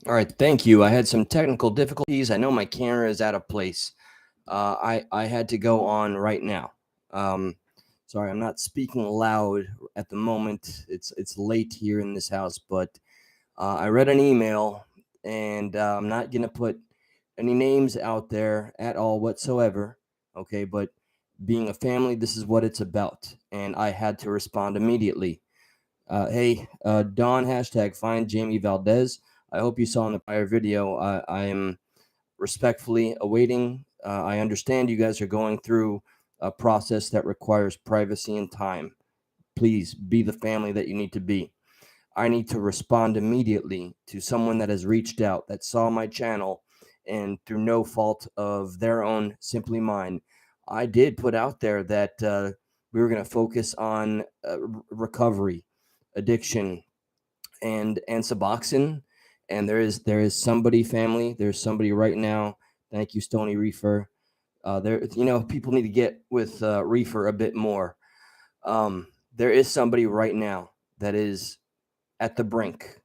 All right, thank you. I had some technical difficulties. I know my camera is out of place. I had to go on right now. Um, Sorry, I'm not speaking loud at the moment. It's late here in this house, but I read an email, and I'm not gonna put any names out there at all whatsoever. Okay, but being a family, this is what it's about, and I had to respond immediately. Hey, Don, hashtag find Jamie Valdez. I hope you saw in the prior video. I am respectfully awaiting. I understand you guys are going through a process that requires privacy and time. Please be the family that you need to be. I need to respond immediately to someone that has reached out, that saw my channel, and through no fault of their own, simply mine, I did put out there that we were going to focus on recovery, addiction, and Suboxone. And there is somebody, family. There's somebody right now. Thank you, Stony Reefer. People need to get with Reefer a bit more. There is somebody right now that is at the brink,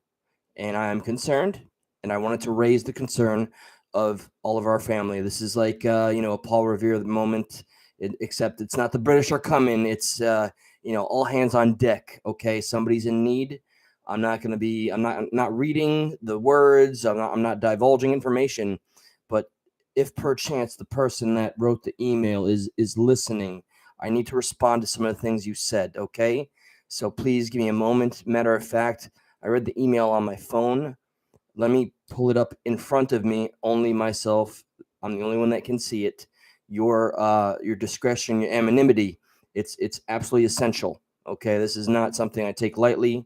and I am concerned, and I wanted to raise the concern of all of our family. This is like a Paul Revere moment, except it's not the British are coming. It's all hands on deck. Okay, somebody's in need. I'm not going to be. I'm not reading the words. I'm not divulging information, but if perchance the person that wrote the email is listening, I need to respond to some of the things you said. Okay, so please give me a moment. Matter of fact, I read the email on my phone. Let me pull it up in front of me. Only myself. I'm the only one that can see it. Your discretion, your anonymity. It's absolutely essential. Okay, this is not something I take lightly.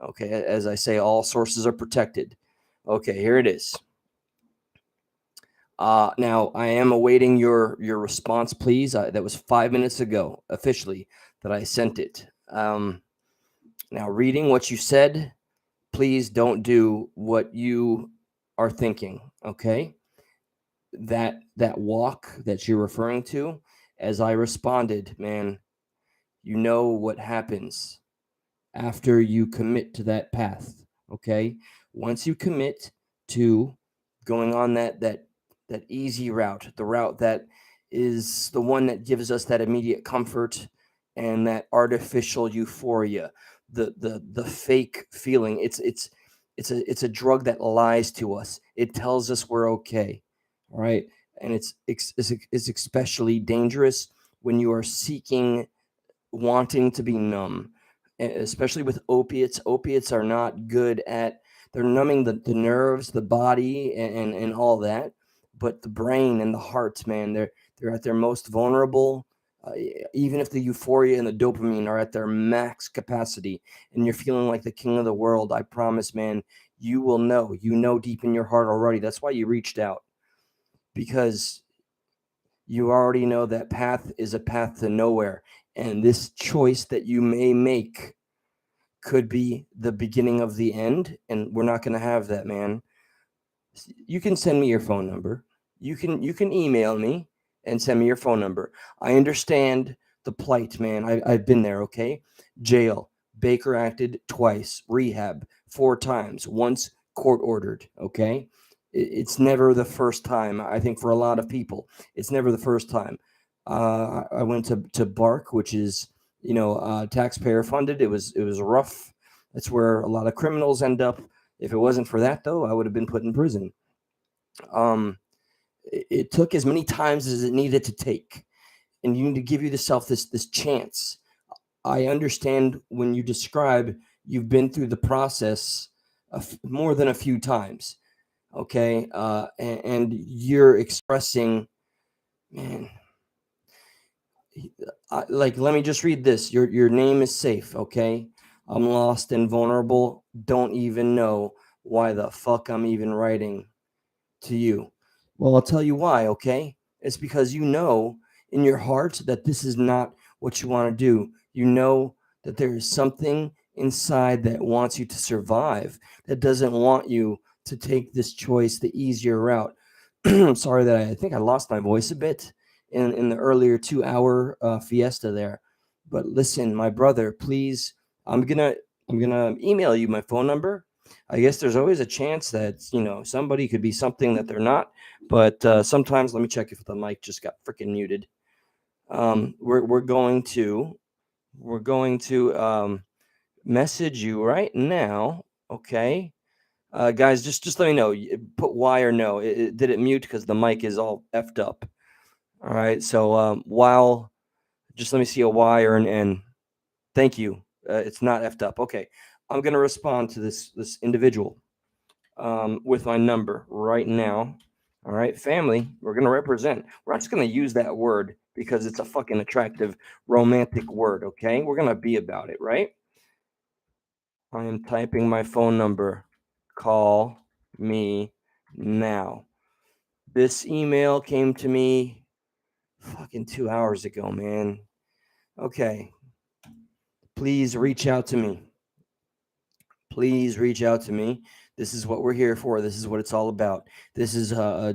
Okay, as I say, all sources are protected. Okay, here it is. Now I am awaiting your response, please. That was 5 minutes ago, officially, that I sent it. Now, reading what you said, please don't do what you are thinking. Okay, that walk that you're referring to, as I responded, man, you know what happens after you commit to that path. Okay, once you commit to going on that easy route, the route that is the one that gives us that immediate comfort and that artificial euphoria, the fake feeling. It's a drug that lies to us. It tells us we're okay. All right, and it's especially dangerous when you are seeking, wanting to be numb, especially with opiates. Opiates are not good at, they're numbing the nerves, the body, and all that, but the brain and the heart, man, they're at their most vulnerable. Even if the euphoria and the dopamine are at their max capacity and you're feeling like the king of the world, I promise, man, you know deep in your heart already. That's why you reached out, because you already know that path is a path to nowhere. And this choice that you may make could be the beginning of the end. And we're not going to have that, man. You can send me your phone number. You can email me and send me your phone number. I understand the plight, man. I've been there, okay? Jail. Baker acted twice. Rehab 4 times. Once court ordered, okay? It's never the first time. I think for a lot of people, it's never the first time. I went to Bark, which is taxpayer funded. It was rough. That's where a lot of criminals end up. If it wasn't for that, though, I would have been put in prison. Um, it took as many times as it needed to take, and you need to give yourself this chance. I understand when you describe you've been through the process more than a few times. Okay, and you're expressing, man. Like, let me just read this. Your name is safe. Okay, I'm lost and vulnerable. Don't even know why the fuck I'm even writing to you. Well, I'll tell you why, okay? It's because you know in your heart that this is not what you want to do. You know that there is something inside that wants you to survive, that doesn't want you to take this choice, the easier route. I'm sorry that I think I lost my voice a bit in the earlier 2 hour fiesta there. But listen, my brother, please, I'm gonna I'm gonna email you my phone number. I guess there's always a chance that somebody could be something that they're not. But sometimes, let me check if the mic just got freaking muted. We're going to message you right now. Okay, guys, just let me know. Put Y or no. Did it mute because the mic is all effed up? All right. So while just let me see a Y or an N. Thank you. It's not effed up. Okay, I'm gonna respond to this individual with my number right now. All right, family, we're going to represent. We're not just going to use that word because it's a fucking attractive, romantic word, okay? We're going to be about it, right? I am typing my phone number. Call me now. This email came to me fucking 2 hours ago, man. Okay. Please reach out to me. Please reach out to me. This is what we're here for. This is what it's all about. This is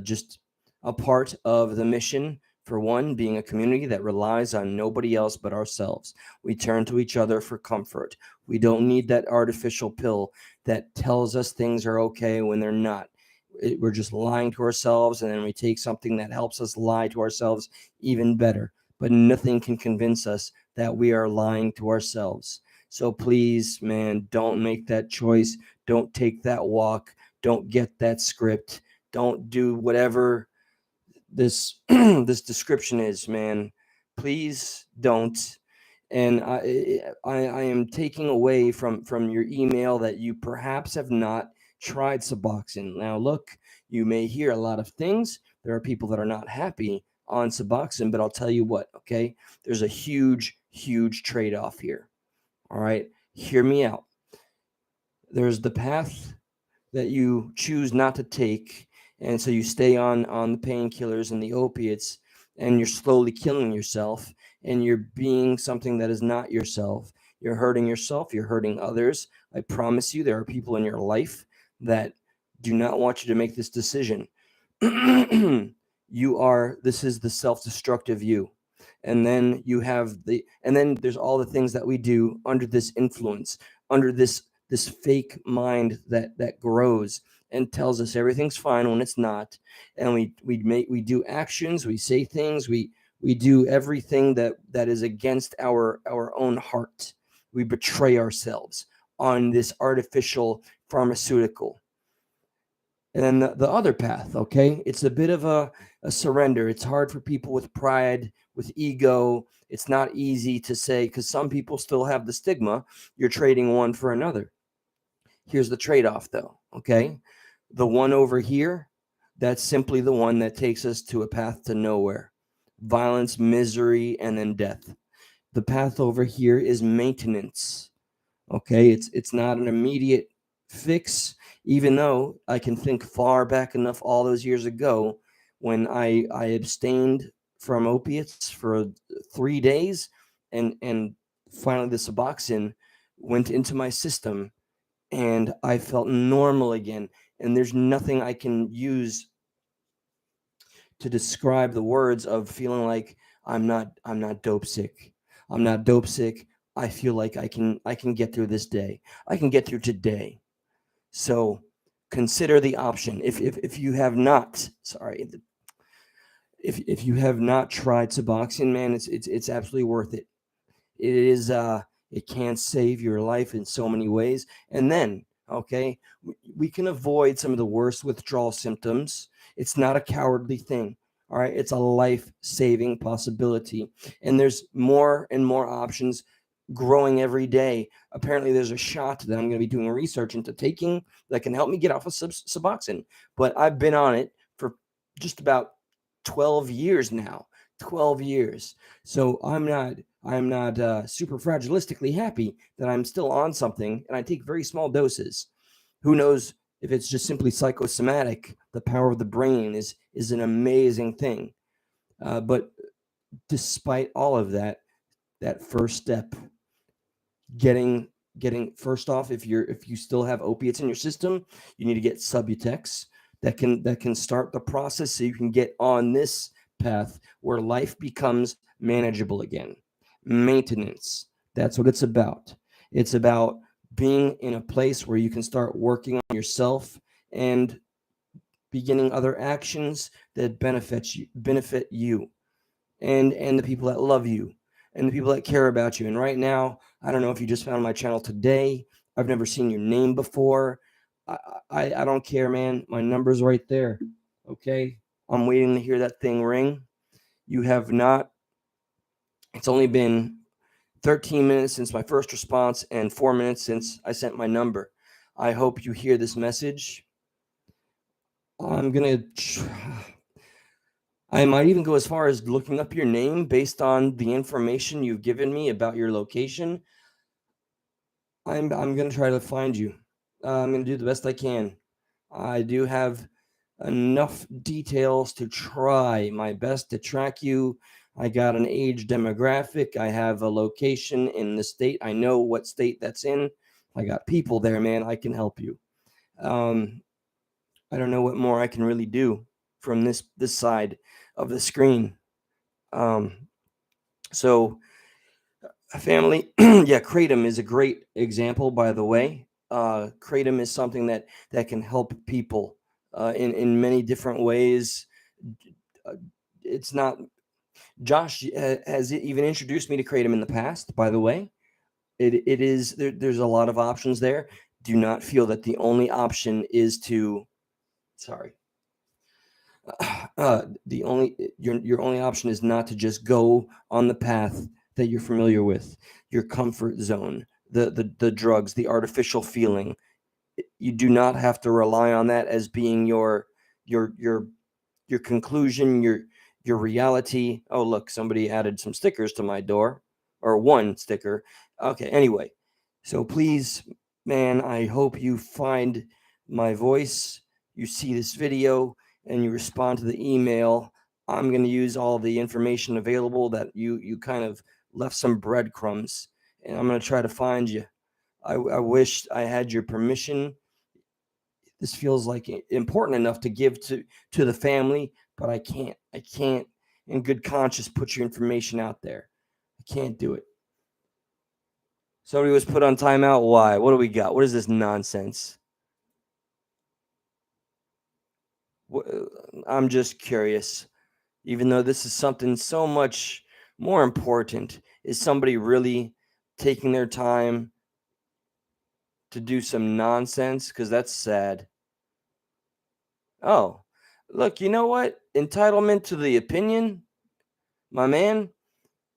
just a part of the mission. For one, being a community that relies on nobody else but ourselves. We turn to each other for comfort. We don't need that artificial pill that tells us things are okay when they're not. We're just lying to ourselves, and then we take something that helps us lie to ourselves even better. But nothing can convince us that we are lying to ourselves. So please, man, don't make that choice. Don't take that walk. Don't get that script. Don't do whatever this this description is, man. Please don't. And I am taking away from your email that you perhaps have not tried Suboxone. Now, look, you may hear a lot of things. There are people that are not happy on Suboxone, but I'll tell you what, okay? There's a huge trade-off here. All right, hear me out. There's the path that you choose not to take, and so you stay on the painkillers and the opiates, and you're slowly killing yourself, and you're being something that is not yourself. You're hurting yourself, you're hurting others. I promise you, there are people in your life that do not want you to make this decision. This is the self-destructive you. And then there's all the things that we do under this influence, under this fake mind that grows and tells us everything's fine when it's not. And we do actions, we say things, we do everything that is against our own heart. We betray ourselves on this artificial pharmaceutical. And then the other path, okay, it's a bit of a surrender. It's hard for people with pride, with ego. It's not easy to say, because some people still have the stigma. You're trading one for another. Here's the trade-off, though, okay? The one over here, that's simply the one that takes us to a path to nowhere. Violence, misery, and then death. The path over here is maintenance, okay? It's not an immediate fix, even though I can think far back enough all those years ago when I abstained from opiates for 3 days, and finally the Suboxone went into my system, and I felt normal again. And there's nothing I can use to describe the words of feeling like I'm not dope sick. I'm not dope sick. I feel like I can get through this day. I can get through today. So consider the option. If you have not, sorry, if you have not tried Suboxone, man, it's absolutely worth it. It is it can save your life in so many ways. And then, okay, we can avoid some of the worst withdrawal symptoms. It's not a cowardly thing. All right, it's a life-saving possibility. And there's more and more options growing every day. Apparently, there's a shot that I'm going to be doing research into taking that can help me get off of Suboxone. But I've been on it for just about 12 years now. 12 years. So I'm not super fragilistically happy that I'm still on something, and I take very small doses. Who knows if it's just simply psychosomatic? The power of the brain is an amazing thing. But despite all of that, that first step, getting first off, if you still have opiates in your system, you need to get Subutex that can start the process so you can get on this path where life becomes manageable again. Maintenance, that's what it's about. It's about being in a place where you can start working on yourself and beginning other actions that benefit you and the people that love you and the people that care about you. And right now, I don't know if you just found my channel today. I've never seen your name before. I don't care, man. My number's right there. Okay. I'm waiting to hear that thing ring. You have not, it's only been 13 minutes since my first response and 4 minutes since I sent my number. I hope you hear this message. I might even go as far as looking up your name based on the information you've given me about your location. I'm going to try to find you. I'm going to do the best I can. I do have enough details to try my best to track you. I got an age demographic. I have a location in the state. I know what state that's in. I got people there, man. I can help you. I don't know what more I can really do from this side of the screen. So family, yeah, kratom is a great example, by the way. Kratom is something that can help people in many different ways. It's not Josh has even introduced me to kratom in the past, by the way. It is there's a lot of options there. Do not feel that the only option is to sorry. The only your only option is not to just go on the path that you're familiar with, your comfort zone, the drugs, the artificial feeling. You do not have to rely on that as being your conclusion, your reality. Oh, look, somebody added some stickers to my door, or one sticker. Okay, anyway. So please, man, I hope you find my voice, you see this video, and you respond to the email. I'm going to use all the information available that you kind of left some breadcrumbs, and I'm going to try to find you. I wish I had your permission. This feels like important enough to give to the family, but I can't in good conscience put your information out there. I can't do it. Somebody was put on timeout. Why? What do we got? What is this nonsense? I'm just curious. Even though this is something so much more important, is somebody really taking their time to do some nonsense? Because that's sad. Oh, look, you know what? Entitlement to the opinion, my man.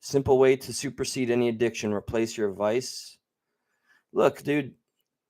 Simple way to supersede any addiction, replace your vice. Look, dude,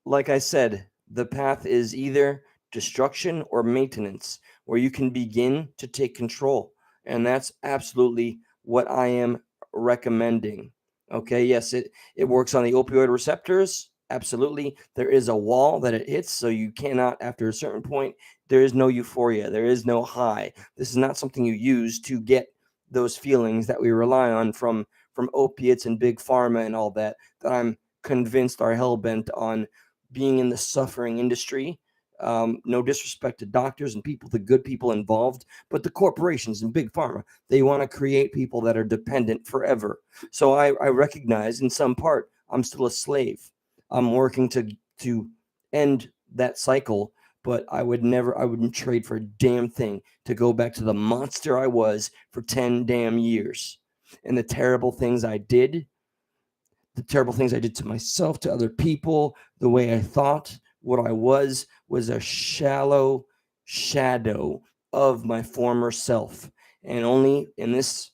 like I said, the path is either destruction or maintenance, where you can begin to take control. And that's absolutely what I am recommending. Okay, yes, it works on the opioid receptors. Absolutely. There is a wall that it hits, so you cannot, after a certain point, there is no euphoria, there is no high. This is not something you use to get those feelings that we rely on from opiates and big pharma and all that I'm convinced are hell bent on being in the suffering industry. No disrespect to doctors and people, the good people involved, but the corporations and big pharma, they want to create people that are dependent forever. So I recognize in some part I'm still a slave. I'm working to end that cycle, but I wouldn't trade for a damn thing to go back to the monster I was for 10 damn years. And the terrible things I did, the terrible things I did to myself, to other people, the way I thought, what I was a shallow shadow of my former self. And only in this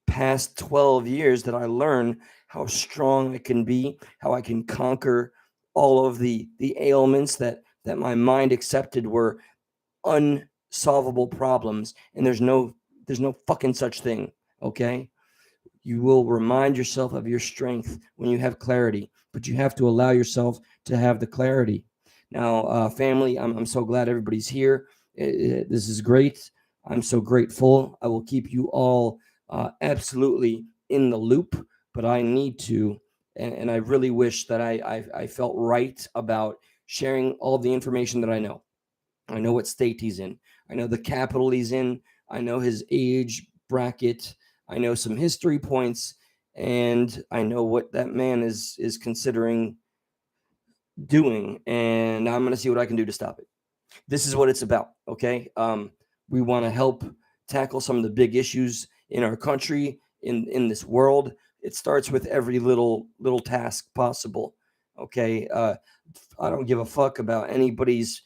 past 12 years that I learned how strong I can be, how I can conquer all of the ailments that my mind accepted were unsolvable problems. And there's no fucking such thing. Okay. You will remind yourself of your strength when you have clarity, but you have to allow yourself to have the clarity. Now, family, I'm so glad everybody's here. This is great. I'm so grateful. I will keep you all absolutely in the loop, but I need to, and I really wish that I felt right about sharing all the information that I know. I know what state he's in. I know the capital he's in. I know his age bracket. I know some history points, and I know what that man is considering doing, and I'm going to see what I can do to stop it. This is what it's about. Okay. We want to help tackle some of the big issues in our country, in this world. It starts with every little task possible. Okay. I don't give a fuck about anybody's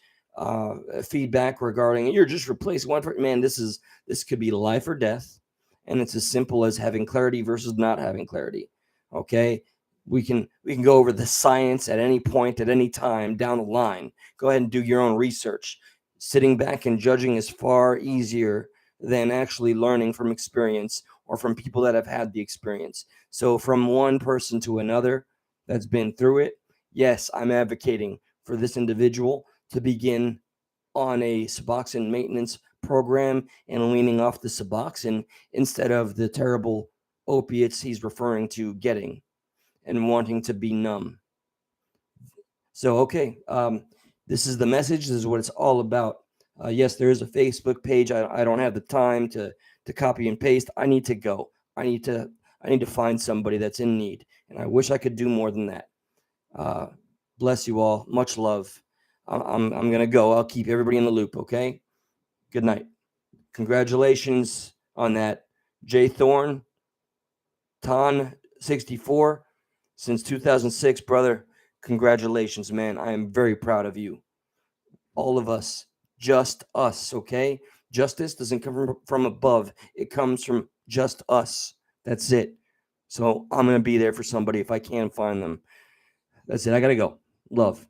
feedback regarding you're just replacing one. Man, this could be life or death, and it's as simple as having clarity versus not having clarity. Okay. We can go over the science at any point at any time down the line. Go ahead and do your own research. Sitting back and judging is far easier than actually learning from experience or from people that have had the experience. So from one person to another that's been through it, yes, I'm advocating for this individual to begin on a Suboxone maintenance program and weaning off the Suboxone instead of the terrible opiates he's referring to getting and wanting to be numb. So, okay, this is the message. This is what it's all about. Yes, there is a Facebook page. I don't have the time to copy and paste. I need to go. I need to find somebody that's in need, and I wish I could do more than that. Uh, bless you all. Much love. I'm gonna go. I'll keep everybody in the loop. Okay. Good night. Congratulations on that, Jay Thorne, Ton 64, since 2006, brother. Congratulations, man. I am very proud of you. All of us, just us, okay? Justice doesn't come from above, it comes from just us. That's it. So I'm going to be there for somebody if I can find them. That's it. I got to go. Love.